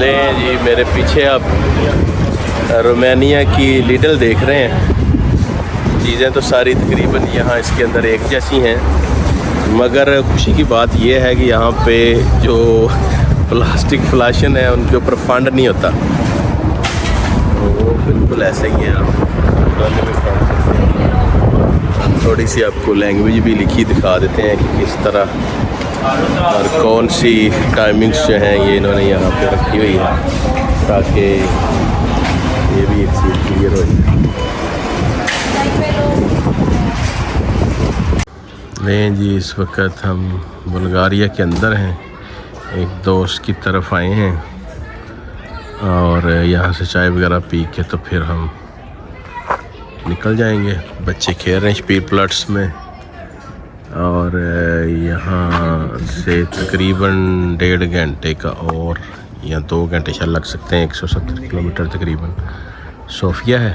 ले जी, मेरे पीछे आप रोमानिया की लिडल देख रहे हैं। चीज़ें तो सारी तकरीबन यहाँ इसके अंदर एक जैसी हैं, मगर खुशी की बात यह है कि यहाँ पे जो प्लास्टिक फ्लाशन है उनके ऊपर फंड नहीं होता। वो बिल्कुल ऐसे ही है। आप थोड़ी सी आपको लैंग्वेज भी लिखी दिखा देते हैं कि किस तरह और कौन सी टाइमिंग्स जो हैं ये इन्होंने यहाँ पे रखी हुई है, ताकि ये भी एक चीज़ क्लियर हो जाए। नहीं जी, इस वक्त हम बुल्गारिया के अंदर हैं, एक दोस्त की तरफ आए हैं और यहाँ से चाय वगैरह पी के तो फिर हम निकल जाएंगे। बच्चे खेल रहे हैं स्पीड प्लॉट्स में और यहाँ से तकरीबन 1.5 घंटे का और या 2 घंटे शायद लग सकते हैं। 170 किलोमीटर तकरीबन सोफिया है।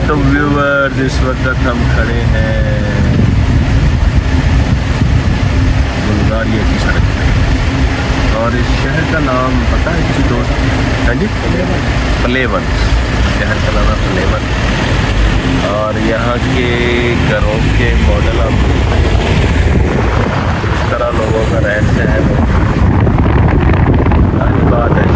तो व्यूअर्स, इस वक्त हम खड़े हैं बुल्गारिया की सड़क पे और इस शहर का नाम पता है किसी दोस्त? हाँ जी, प्लेवन। शहर का नाम है प्लेवन और यहाँ के घरों के मॉडल हम इस तरह लोगों का रहन सहन है। बात है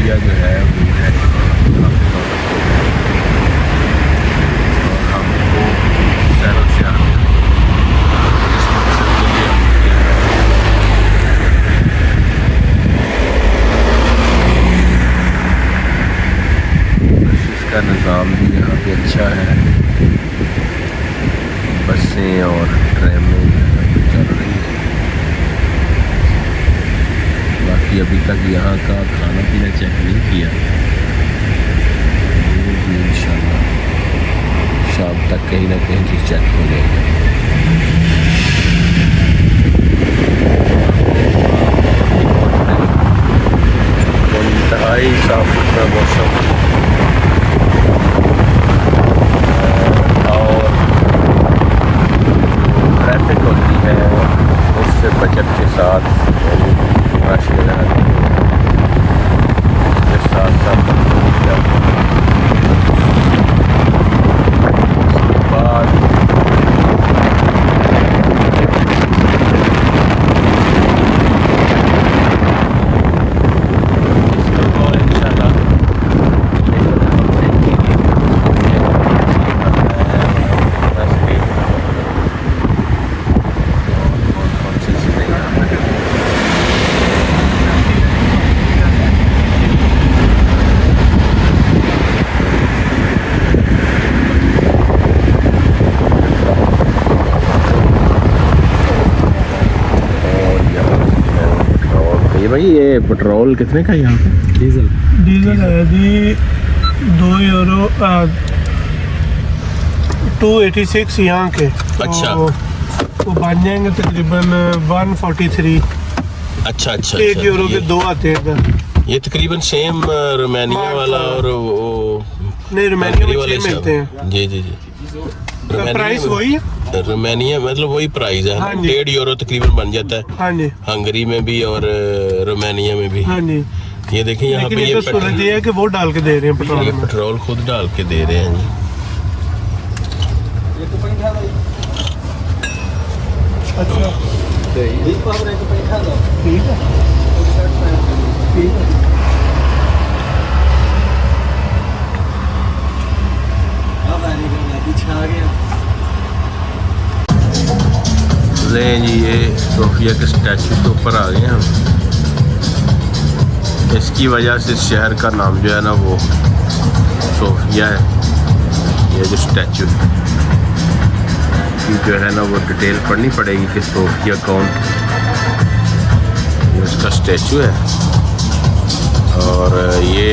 एरिया जो है वो है काफ़ी और हमको सैर से आना इस मकसद के लिए बस इसका निज़ाम भी यहाँ पे अच्छा है। बसें और ट्रेनें चल रही हैं। बाकी अभी तक यहाँ का खाना पीना चेक नहीं किया, इंशाल्लाह शाम तक कहीं ना कहीं चीज़ चेक हो जाएगा। इंतहाई साफ सुथरा मौसम और ट्रैफिक होती है उससे बचत के साथ रश वगैरह के साथ साथ उसके बाद भाई ये पेट्रोल कितने का है यहाँ पे? डीजल है जी 2 यूरो 286 यहाँ के। अच्छा। वो बन जाएंगे तकरीबन 143। अच्छा अच्छा 1 यूरो के 2 आते हैं। ये तकरीबन सेम रोमानिया वाला और वो नहीं रोमानिया में 6 मिलते हैं। जी जी जी प्राइस वही है। रोमानिया मतलब वही प्राइस है। हाँ जी। 1.5 यूरो तकरीबन बन जाता है। हाँ जी। हंगरी में भी और रोमानिया में भी। हाँ जी। ये देखिए यहाँ पे ये सूरत ये है कि वो डाल के दे रहे हैं पेट्रोल। ये पेट्रोल खुद डाल के दे रहे हैं जी। अच्छा ठीक है ठीक है। ले जी ये सोफिया के स्टैचू के ऊपर आ गए हैं हम। इसकी वजह से शहर का नाम जो है ना वो सोफिया है। ये जो स्टैचू की जो है ना वो डिटेल पढ़नी पड़ेगी कि सोफिया कौन। ये उसका स्टैचू है और ये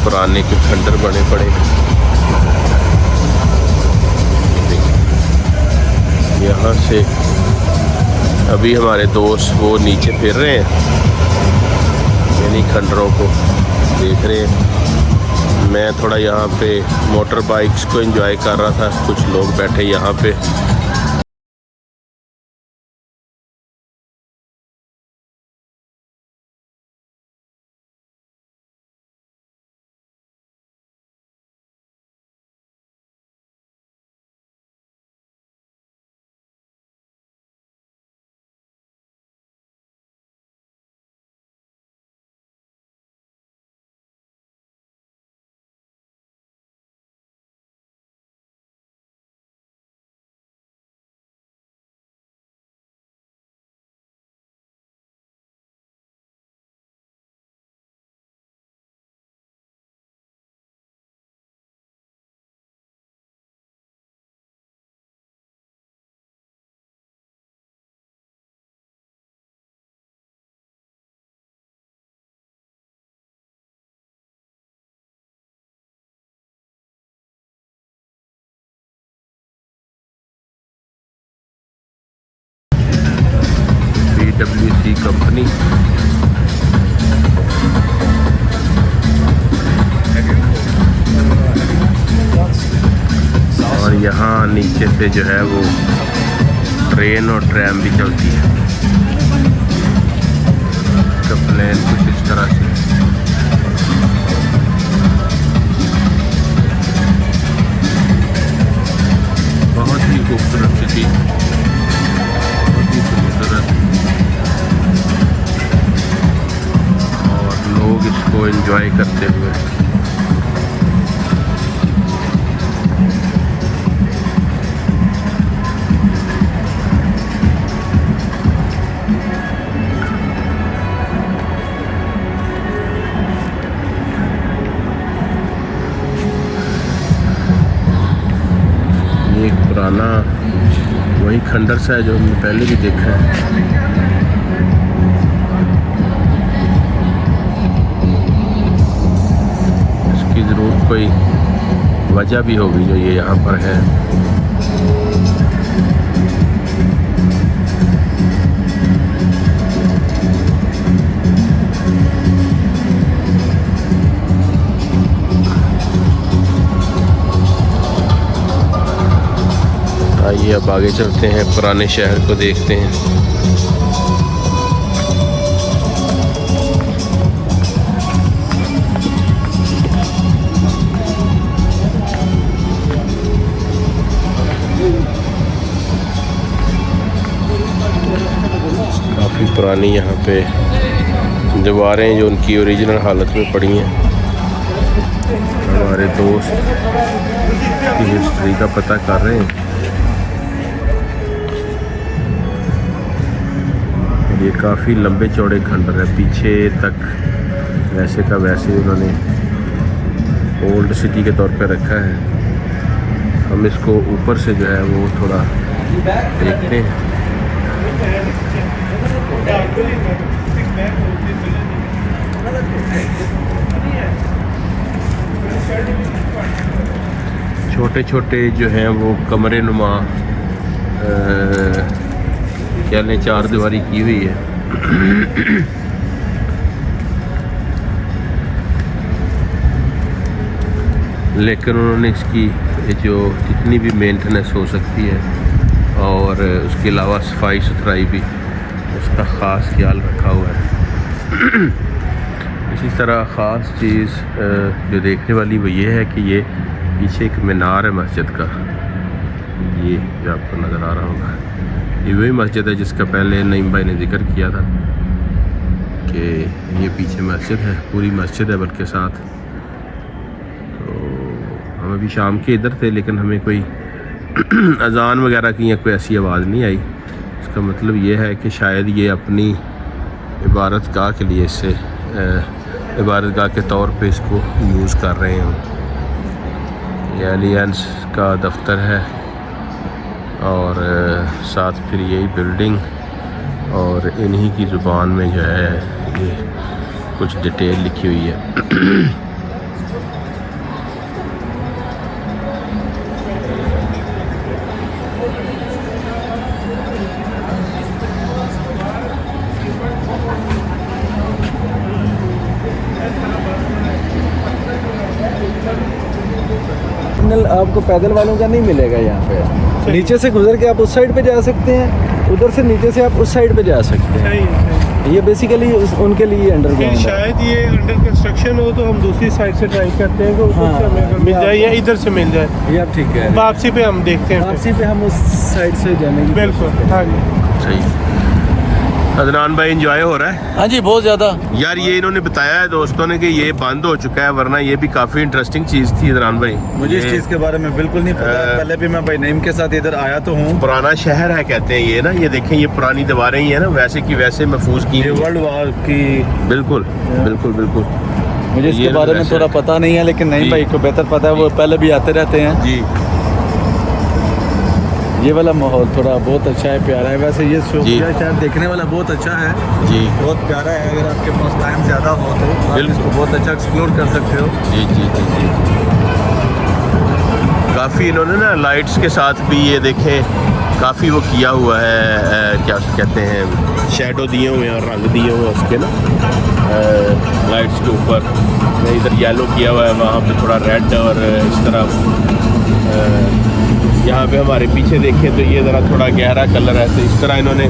पुराने के खंडर बने पड़े। यहाँ से अभी हमारे दोस्त वो नीचे फिर रहे हैं, यानी खंडरों को देख रहे हैं। मैं थोड़ा यहाँ पे मोटर बाइक्स को एंजॉय कर रहा था। कुछ लोग बैठे यहाँ पे। PwC कंपनी और यहाँ नीचे से जो है वो ट्रेन और ट्रैम भी चलती है। तो प्लेन कुछ इस तरह से बहुत ही खूबसूरत सिटी, बहुत ही खूबसूरत और लोग इसको को एंजॉय करते हुए। ये एक पुराना वही खंडर सा है जो हमने पहले भी देखा है। इसकी ज़रूर कोई वजह भी होगी जो ये यहाँ पर है। आइए अब आगे चलते हैं, पुराने शहर को देखते हैं। काफ़ी पुरानी यहाँ पे दीवारें जो उनकी ओरिजिनल हालत में पड़ी हैं। हमारे दोस्त की हिस्ट्री का पता कर रहे हैं। ये काफ़ी लंबे चौड़े खंडर है, पीछे तक वैसे का वैसे उन्होंने ओल्ड सिटी के तौर पे रखा है। हम इसको ऊपर से जो है वो थोड़ा देखते हैं। छोटे छोटे जो हैं वो कमरे नुमा क्या ने चार दीवारी की हुई है। लेकिन उन्होंने इसकी जो जितनी भी मेंटेनेंस हो सकती है और उसके अलावा सफाई सुथराई भी उसका ख़ास ख्याल रखा हुआ है। इसी तरह ख़ास चीज़ जो देखने वाली वो ये है कि ये पीछे एक मीनार है मस्जिद का, ये जो आपको नज़र आ रहा होगा। ये वही मस्जिद है जिसका पहले नईम भाई ने जिक्र किया था कि ये पीछे मस्जिद है, पूरी मस्जिद है बल्कि साथ। तो हम अभी शाम के इधर थे लेकिन हमें कोई अजान वगैरह की या कोई ऐसी आवाज़ नहीं आई। इसका मतलब ये है कि शायद ये अपनी इबादत गाह के लिए इसे इबादत गाह के तौर पे इसको यूज़ कर रहे हैं। ये एलियंस का दफ्तर है और साथ फिर यही बिल्डिंग और इन्हीं की ज़ुबान में जो है ये कुछ डिटेल लिखी हुई है। आपको पैदल वालों का नहीं मिलेगा यहाँ पे। नीचे से गुजर के आप उस साइड पे जा सकते हैं, उधर से नीचे से आप उस साइड पे जा सकते हैं। सही है। ये बेसिकली उनके लिए अंडरग्राउंड है। शायद ये अंडर कंस्ट्रक्शन हो तो हम दूसरी साइड से ट्राई करते हैं कि ऊपर हाँ, से हमें अगर मिल जाए या इधर से मिल जाए। ये आप ठीक है। वापसी पे हम देखते हैं। वापसी पे हम उस साइड से जाने की बिल्कुल। हाँ जी सही। अदनान भाई एंजॉय हो रहा है? हाँ जी, बहुत ज़्यादा। यार ये इन्होंने बताया है दोस्तों ने कि ये बंद हो चुका है, वरना ये भी काफ़ी इंटरेस्टिंग चीज़ थी अदनान भाई। मुझे इस चीज़ के बारे में बिल्कुल नहीं पता। पहले भी मैं भाई नईम के साथ इधर आया तो हूँ। पुराना शहर है कहते हैं ये ना, ये देखें ये पुरानी दीवारें ही है ना, वैसे की वैसे महफूज की। ये वर्ल्ड वार की। बिल्कुल बिल्कुल बिल्कुल। मुझे इसके बारे में थोड़ा पता नहीं है, लेकिन नईम भाई को बेहतर पता है, वो पहले भी आते रहते हैं जी। ये वाला माहौल थोड़ा बहुत अच्छा है, प्यारा है। वैसे ये शहर देखने वाला बहुत अच्छा है जी, बहुत प्यारा है। अगर आपके पास टाइम ज़्यादा हो तो आप इसको बहुत अच्छा एक्सप्लोर कर सकते हो। जी जी जी जी। काफ़ी इन्होंने ना लाइट्स के साथ भी ये देखें काफ़ी वो किया हुआ है, क्या कहते हैं, शैडो दिए हुए हैं और रंग दिए हुए हैं उसके ना लाइट्स के ऊपर। इधर येलो किया हुआ है, वहाँ पे थोड़ा रेड, और इस तरह यहाँ पे हमारे पीछे देखें तो ये ज़रा थोड़ा गहरा कलर है। तो इस तरह इन्होंने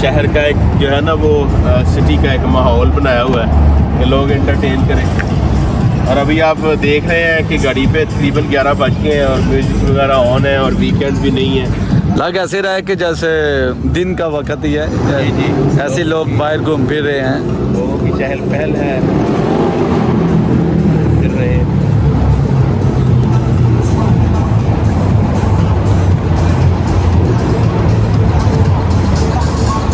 शहर का एक जो है ना वो सिटी का एक माहौल बनाया हुआ है कि लोग एंटरटेन करें। और अभी आप देख रहे हैं कि घड़ी पे तकरीबन 11 बज गए हैं और म्यूज़िक वगैरह ऑन है और वीकेंड भी नहीं है। लग ऐसे रहा है कि जैसे दिन का वक्त ही है। जी जी, ऐसे लोग बाहर घूम फिर रहे हैं। लोगों की चहल पहल है। फिर रहे हैं।